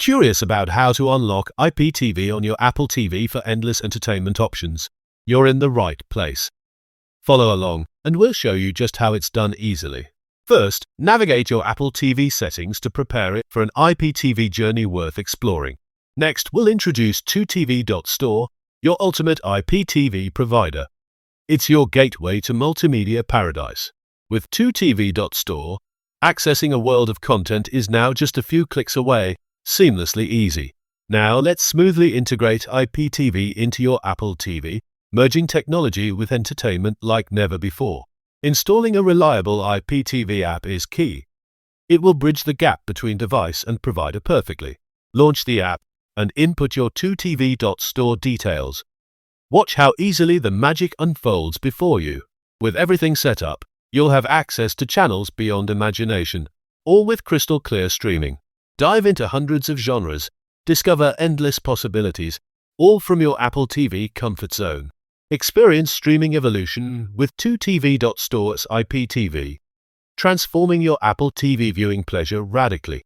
Curious about how to unlock IPTV on your Apple TV for endless entertainment options? You're in the right place. Follow along, and we'll show you just how it's done easily. First, navigate your Apple TV settings to prepare it for an IPTV journey worth exploring. Next, we'll introduce 2TV.store, your ultimate IPTV provider. It's your gateway to multimedia paradise. With 2TV.store, accessing a world of content is now just a few clicks away, seamlessly easy. Now let's smoothly integrate IPTV into your Apple TV, merging technology with entertainment like never before. Installing a reliable IPTV app is key. It will bridge the gap between device and provider perfectly. Launch the app and input your 2TV.store details. Watch how easily the magic unfolds before you. With everything set up, you'll have access to channels beyond imagination, all with crystal clear streaming. Dive into hundreds of genres, discover endless possibilities, all from your Apple TV comfort zone. Experience streaming evolution with 2TV.store's IPTV, transforming your Apple TV viewing pleasure radically.